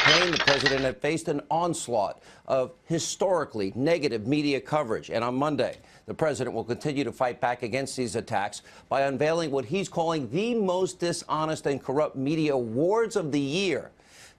campaign, the president had faced an onslaught of historically negative media coverage. And on Monday, the president will continue to fight back against these attacks by unveiling what he's calling the most dishonest and corrupt media awards of the year.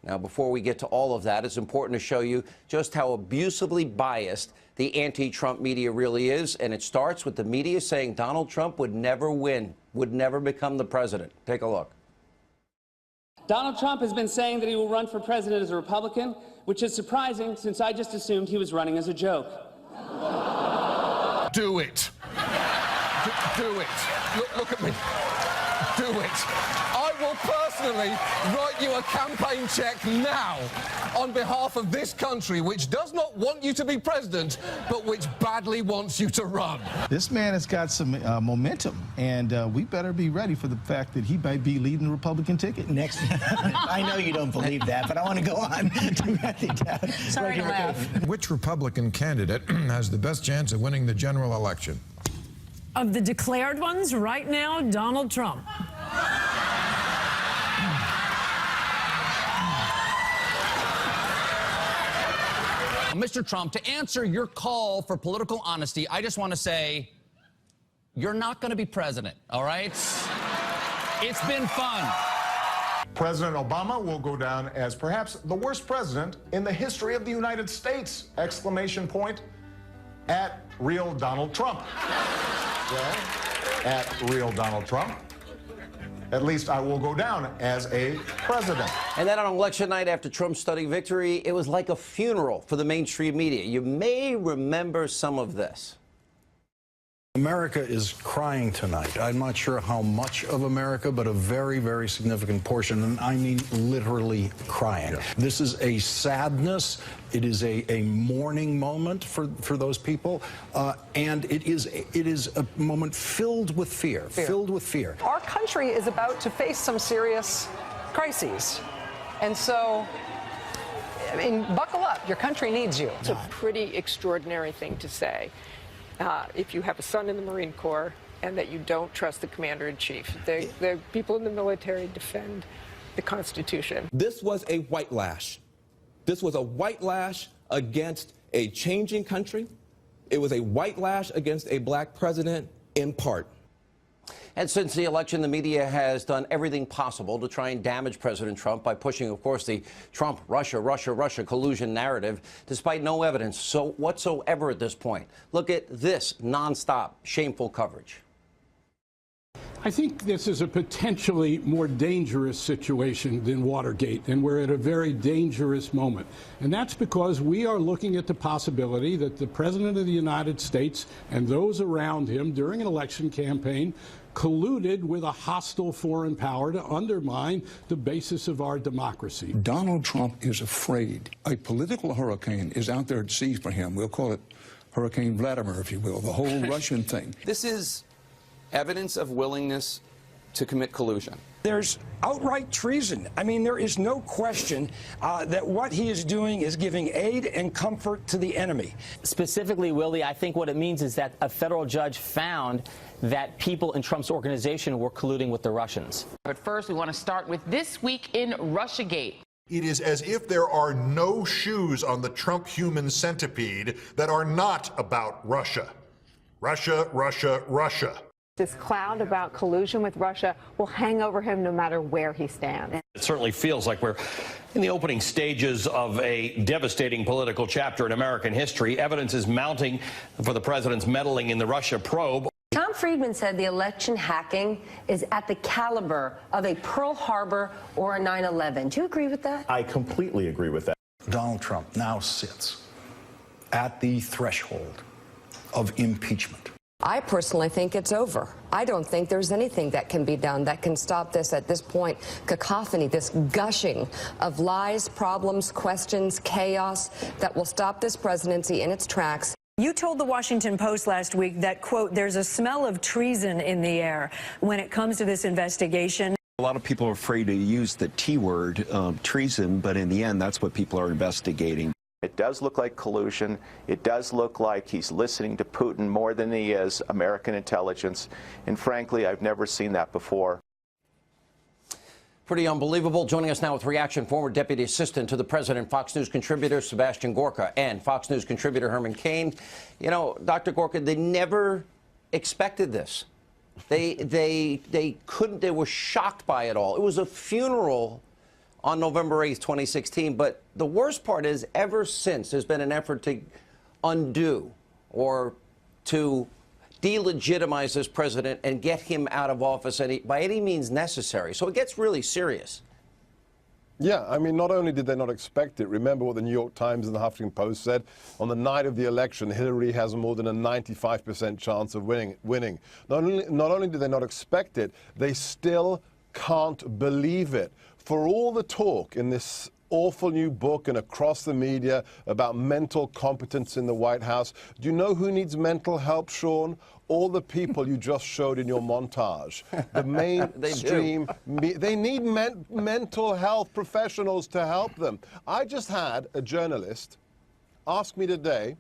Now, before we get to all of that, it's important to show you just how abusively biased the anti-Trump media really is. And it starts with the media saying Donald Trump would never win, would never become the president. Take a look. Donald Trump has been saying that he will run for president as a Republican, which is surprising since I just assumed he was running as a joke. Do it. Do it. Look at me. Do it. I will personally write you a campaign check now on behalf of this country, which does not want you to be president, but which badly wants you to run. This man has got some momentum, and we better be ready for the fact that he might be leading the Republican ticket. Next, I know you don't believe that, but I want to go on to Matthew Dowd. Sorry to laugh. Which Republican candidate has the best chance of winning the general election? Of the declared ones right now, Donald Trump. Mr. Trump, to answer your call for political honesty, I just want to say you're not going to be president, all right? It's been fun. President Obama will go down as perhaps the worst president in the history of the United States! Exclamation point at real Donald Trump. Well, at real Donald Trump. At least I will go down as a president. And then on election night after Trump's stunning victory, it was like a funeral for the mainstream media. You may remember some of this. America is crying tonight. I'm not sure how much of America, but a very, very significant portion, and I mean literally crying. Yeah. This is a sadness. It is a mourning moment for those people, and it is a moment filled with fear. Filled with fear. Our country is about to face some serious crises, and so, I mean, buckle up. Your country needs you. It's a pretty extraordinary thing to say. If you have a son in the Marine Corps and that you don't trust the commander-in-chief. The people in the military defend the Constitution. This was a white lash. This was a white lash against a changing country. It was a white lash against a black president in part. And since the election, the media has done everything possible to try and damage President Trump by pushing, of course, the Trump Russia collusion narrative, despite no evidence whatsoever at this point. Look at this nonstop, shameful coverage. I think this is a potentially more dangerous situation than Watergate, and we're at a very dangerous moment. And that's because we are looking at the possibility that the President of the United States and those around him during an election campaign colluded with a hostile foreign power to undermine the basis of our democracy. Donald Trump is afraid. A political hurricane is out there at sea for him. We'll call it Hurricane Vladimir, if you will, the whole Russian thing. This is evidence of willingness to commit collusion. There's outright treason. I mean, there is no question that what he is doing is giving aid and comfort to the enemy. Specifically, Willie, I think what it means is that a federal judge found that people in Trump's organization were colluding with the Russians. But first, we want to start with This Week in Russiagate. It is as if there are no shoes on the Trump human centipede that are not about Russia. Russia, Russia, Russia. This cloud about collusion with Russia will hang over him no matter where he stands. It certainly feels like we're in the opening stages of a devastating political chapter in American history. Evidence is mounting for the president's meddling in the Russia probe. Tom Friedman said the election hacking is at the caliber of a Pearl Harbor or a 9/11. Do you agree with that? I completely agree with that. Donald Trump now sits at the threshold of impeachment. I personally think it's over. I don't think there's anything that can be done that can stop this at this point. Cacophony, this gushing of lies, problems, questions, chaos that will stop this presidency in its tracks. You told the Washington Post last week that, quote, there's a smell of treason in the air when it comes to this investigation. A lot of people are afraid to use the T word, treason, but in the end, that's what people are investigating. It does look like collusion. It does look like he's listening to Putin more than he is American intelligence. And frankly, I've never seen that before. Pretty unbelievable. Joining us now with reaction, former deputy assistant to the president, Fox News contributor Sebastian Gorka, and Fox News contributor Herman Cain. You know, Dr. Gorka, they never expected this. They couldn't. They were shocked by it all. It was a funeral on November 8th, 2016. But the worst part is, ever since, there's been an effort to undo or to delegitimize this president and get him out of office by any means necessary. So it gets really serious. Yeah, I mean, not only did they not expect it, remember what the New York Times and the Huffington Post said? On the night of the election, Hillary has more than a 95% chance of winning. Not only did they not expect it, they still can't believe it. For all the talk in this awful new book and across the media about mental competence in the White House, do you know who needs mental help, Sean? All the people you just showed in your montage. The mainstream, they need mental health professionals to help them. I just had a journalist ask me today,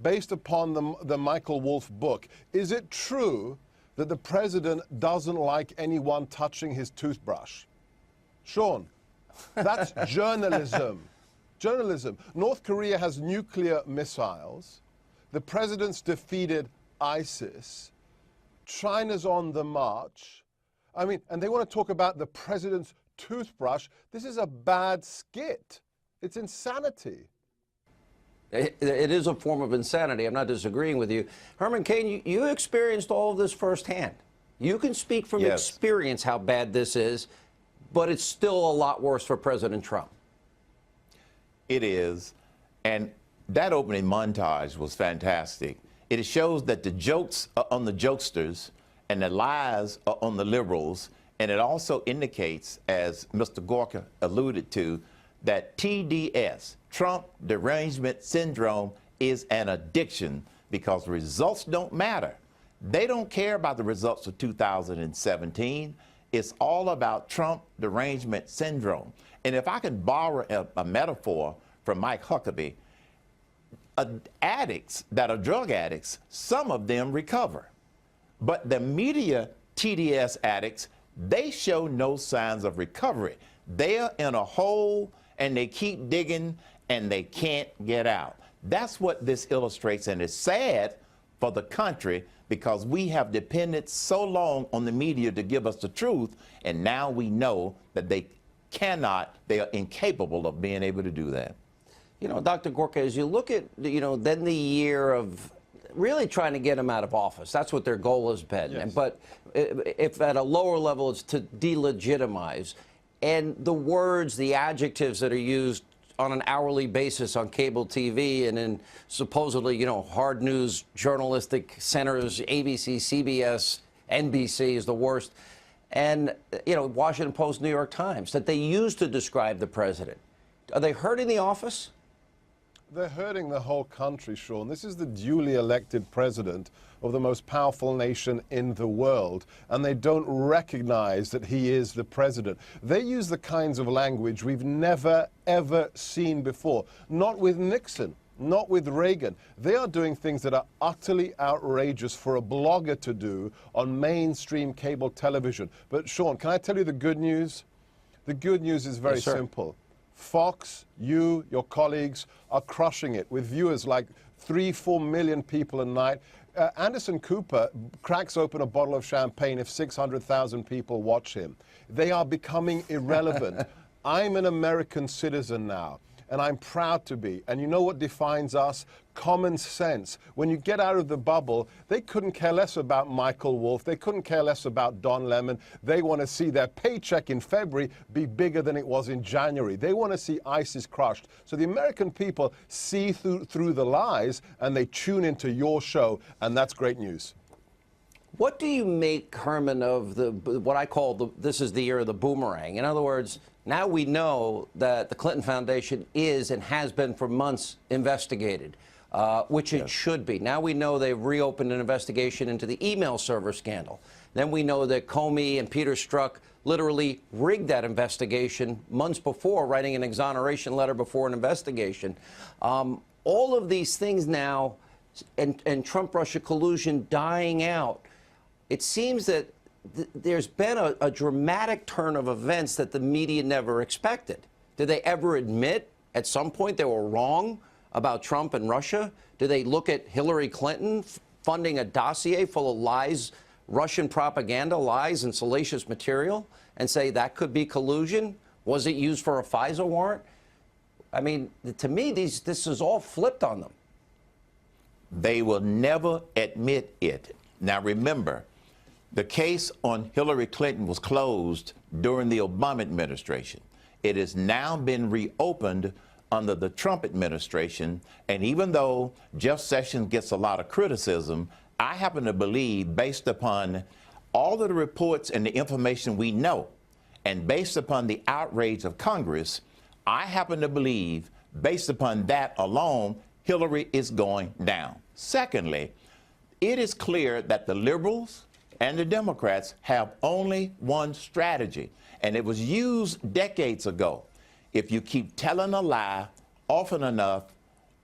based upon the Michael Wolff book, is it true that the president doesn't like anyone touching his toothbrush? Sean, that's journalism. Journalism. North Korea has nuclear missiles. The president's defeated ISIS. China's on the march. I mean, and they want to talk about the president's toothbrush. This is a bad skit. It's insanity. It is a form of insanity. I'm not disagreeing with you. Herman Cain, you experienced all of this firsthand. You can speak from experience how bad this is, but it's still a lot worse for President Trump. It is. And that opening montage was fantastic. It shows that the jokes are on the jokesters and the lies are on the liberals. And it also indicates, as Mr. Gorka alluded to, that TDS, Trump Derangement Syndrome, is an addiction because results don't matter. They don't care about the results of 2017. It's all about Trump Derangement Syndrome. And if I can borrow a metaphor from Mike Huckabee, addicts that are drug addicts, some of them recover. But the media TDS addicts, they show no signs of recovery. They're in a hole and they keep digging and they can't get out. That's what this illustrates, and it's sad for the country because we have depended so long on the media to give us the truth, and now we know that they are incapable of being able to do that. You know, Dr. Gorka, as you look at, then the year of really trying to get him out of office, that's what their goal has been. Yes. But if at a lower level it's to delegitimize, and the words, the adjectives that are used on an hourly basis on cable TV and in supposedly, hard news journalistic centers, ABC, CBS, NBC is the worst, and, Washington Post, New York Times, that they use to describe the president. Are they hurting the office? They're hurting the whole country, Sean. This is the duly elected president of the most powerful nation in the world, and they don't recognize that he is the president. They use the kinds of language we've never, ever seen before. Not with Nixon, not with Reagan. They are doing things that are utterly outrageous for a blogger to do on mainstream cable television. But, Sean, can I tell you the good news? The good news is very simple. Fox, you, your colleagues are crushing it with viewers like 3-4 million people a night. Anderson Cooper cracks open a bottle of champagne if 600,000 people watch him. They are becoming irrelevant. I'm an American citizen now, and I'm proud to be. And you know what defines us? Common sense. When you get out of the bubble, they couldn't care less about Michael Wolff. They couldn't care less about Don Lemon. They want to see their paycheck in February be bigger than it was in January. They want to see ISIS crushed. So the American people see through the lies, and they tune into your show, and that's great news. What do you make, Herman, of what I call this is the year of the boomerang? In other words, now we know that the Clinton Foundation is and has been for months investigated, which it should be. Now we know they've reopened an investigation into the email server scandal. Then we know that Comey and Peter Strzok literally rigged that investigation months before, writing an exoneration letter before an investigation. All of these things now, and Trump-Russia collusion dying out, it seems that there's been a dramatic turn of events that the media never expected. Did they ever admit at some point they were wrong about Trump and Russia? Do they look at Hillary Clinton funding a dossier full of lies, Russian propaganda, lies, and salacious material, and say that could be collusion? Was it used for a FISA warrant? I mean, to me, this is all flipped on them. They will never admit it. Now, remember, the case on Hillary Clinton was closed during the Obama administration. It has now been reopened under the Trump administration, and even though Jeff Sessions gets a lot of criticism, I happen to believe, based upon all of the reports and the information we know, and based upon the outrage of Congress, I happen to believe, based upon that alone, Hillary is going down. Secondly, it is clear that the liberals and the Democrats have only one strategy, and it was used decades ago. If you keep telling a lie often enough,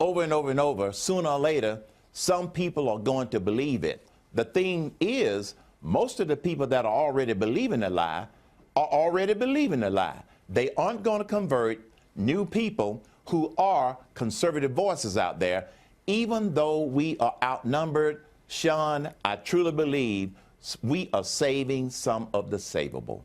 over and over and over, sooner or later, some people are going to believe it. The thing is, most of the people that are already believing the lie are already believing the lie. They aren't going to convert new people who are conservative voices out there, even though we are outnumbered. Sean, I truly believe we are saving some of the savable.